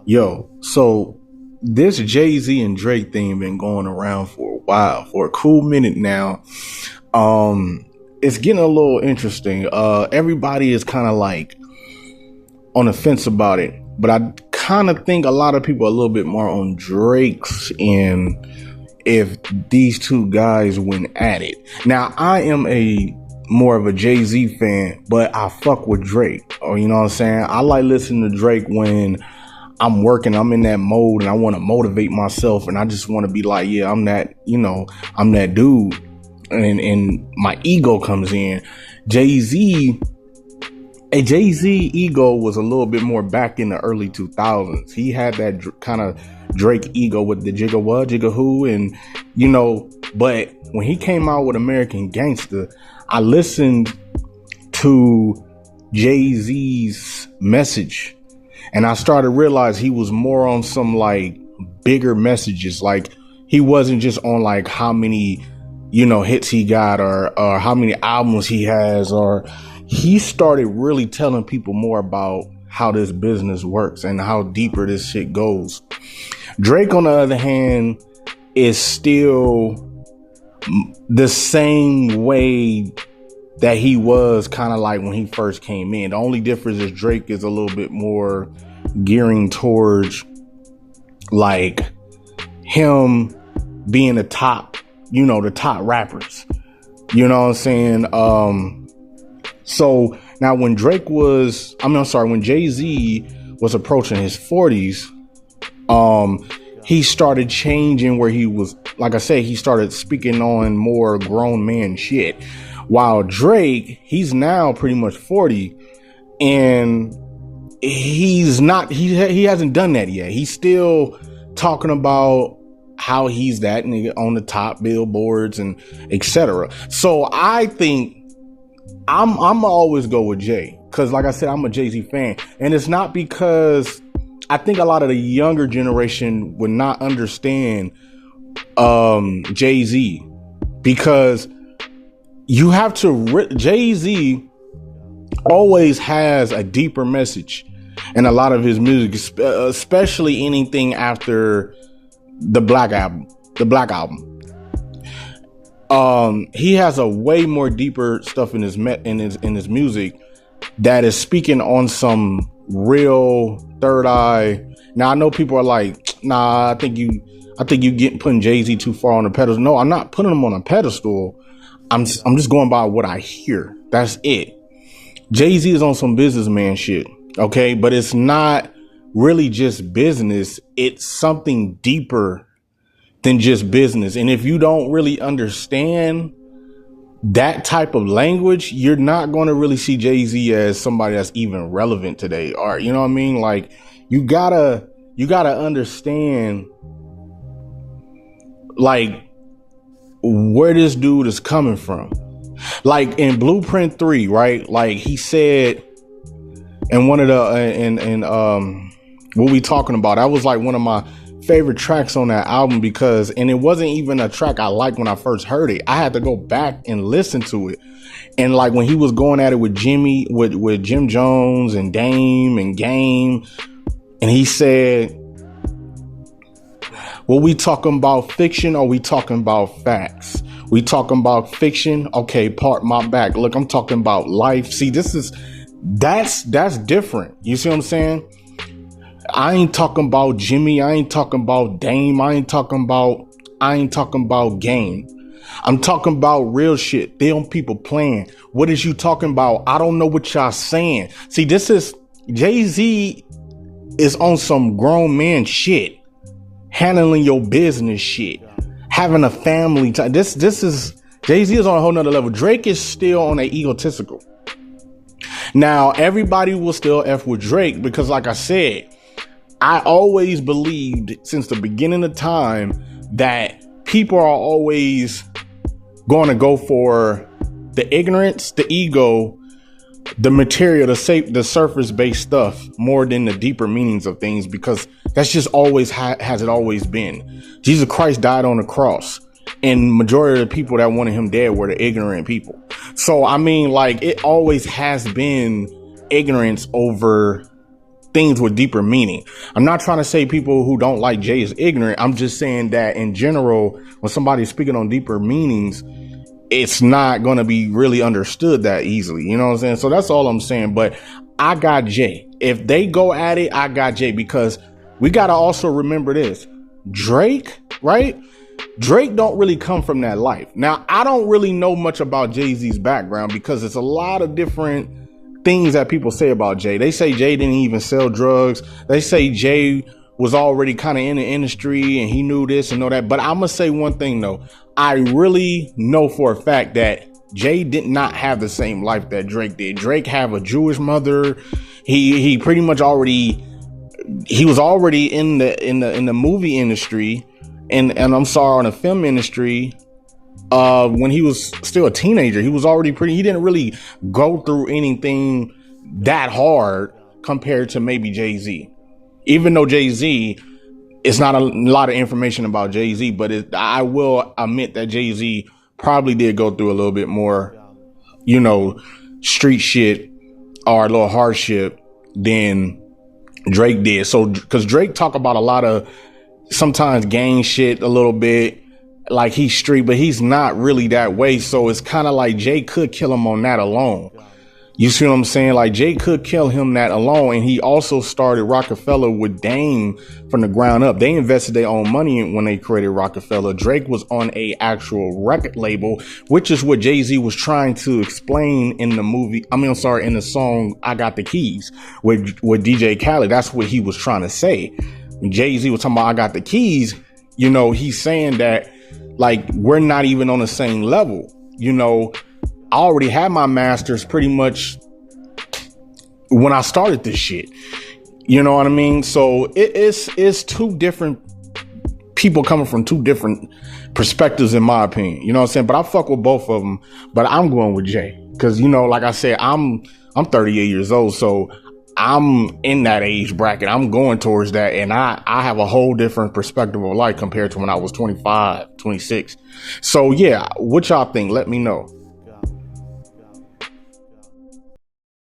Yo, so this Jay-Z and Drake thing been going around for a while, for a cool minute now. It's getting a little interesting. Everybody is kind of like on the fence about it, but I kind of think a lot of people are a little bit more on Drake's end if these two guys went at it. Now, I am a more of a Jay-Z fan, but I fuck with Drake. Or you know what I'm saying? I like listening to Drake when I'm working, I'm in that mode and I want to motivate myself and I just want to be like, yeah, I'm that, I'm that dude. And my ego comes in. Jay-Z, Jay-Z ego was a little bit more back in the early 2000s. He had that kind of Drake ego with the jigga what, jigga who, and but when he came out with American Gangster, I listened to Jay-Z's message and I started to realize he was more on some like bigger messages. Like he wasn't just on like how many, hits he got or how many albums he has, or he started really telling people more about how this business works and how deeper this shit goes. Drake, on the other hand, is still the same way that he was kind of like when he first came in. The only difference is Drake is a little bit more gearing towards like him being the top, the top rappers. You know what I'm saying? So now when when Jay-Z was approaching his 40s, he started changing where he was, like I said, he started speaking on more grown man shit. While Drake, he's now pretty much 40 and he hasn't done that yet. He's still talking about how he's that nigga on the top billboards and etc. So I think I'm always go with Jay, because like I said, I'm a Jay-Z fan, and it's not because I think a lot of the younger generation would not understand Jay-Z, because you have to Jay-Z always has a deeper message in a lot of his music, especially anything after the Black album. He has a way more deeper stuff in his music that is speaking on some real third eye. Now I know people are like, nah, I think you putting Jay-Z too far on a pedestal. No, I'm not putting him on a pedestal. I'm just going by what I hear. That's it. Jay-Z is on some businessman shit. Okay. But it's not really just business. It's something deeper than just business. And if you don't really understand that type of language, you're not going to really see Jay-Z as somebody that's even relevant today. Or, you know what I mean? Like you gotta understand like where this dude is coming from. Like in Blueprint 3, right? Like he said in one of the what we talking about, that was like one of my favorite tracks on that album, because it wasn't even a track I liked when I first heard it. I had to go back and listen to it. And like when he was going at it with with Jim Jones and Dame and Game, and he said, well, we talking about fiction or we talking about facts? We talking about fiction? Okay, part my back. Look, I'm talking about life. See, that's different. You see what I'm saying? I ain't talking about Jimmy. I ain't talking about Dame. I ain't talking about Game. I'm talking about real shit. Them people playing. What is you talking about? I don't know what y'all saying. See, this is Jay-Z is on some grown man shit, handling your business shit, having a family time. This is Jay-Z is on a whole nother level. Drake is still on a egotistical. Now, everybody will still F with Drake because, like I said, I always believed since the beginning of time that people are always going to go for the ignorance, the ego, the material, the surface based stuff more than the deeper meanings of things, because that's just always has it always been. Jesus Christ died on the cross, and majority of the people that wanted him dead were the ignorant people. So, I mean, like, it always has been ignorance over things with deeper meaning. I'm not trying to say people who don't like Jay is ignorant. I'm just saying that in general, when somebody's speaking on deeper meanings, it's not going to be really understood that easily. You know what I'm saying? So that's all I'm saying. But I got Jay. If they go at it, I got Jay, because we got to also remember this. Drake, right? Drake don't really come from that life. Now, I don't really know much about Jay-Z's background, because it's a lot of different things that people say about Jay. They say Jay didn't even sell drugs. They say Jay was already kind of in the industry and he knew this and know that. But I'm going to say one thing, though. I really know for a fact that Jay did not have the same life that Drake did. Drake have a Jewish mother. He pretty much he was already in the movie industry and I'm sorry, on the film industry. When he was still a teenager, he was already he didn't really go through anything that hard compared to maybe Jay-Z. Even though Jay-Z, it's not a lot of information about Jay-Z, but I will admit that Jay-Z probably did go through a little bit more, street shit or a little hardship than Drake did. So, because Drake talk about a lot of sometimes gang shit a little bit, like he's street, but he's not really that way. So it's kind of like Jay could kill him on that alone. You see what I'm saying? Like Jay could kill him that alone. And he also started Rockefeller with Dame from the ground up. They invested their own money when they created Rockefeller. Drake was on a actual record label, which is what Jay-Z was trying to explain in the in the song I Got the Keys with DJ Khaled. That's what he was trying to say. When Jay-Z was talking about I got the keys, he's saying that like we're not even on the same level. I already had my master's pretty much when I started this shit. You know what I mean? So it's two different people coming from two different perspectives, in my opinion. You know what I'm saying? But I fuck with both of them. But I'm going with Jay because, like I said, I'm 38 years old. So I'm in that age bracket. I'm going towards that. And I have a whole different perspective of life compared to when I was 25, 26. So, yeah, what y'all think? Let me know.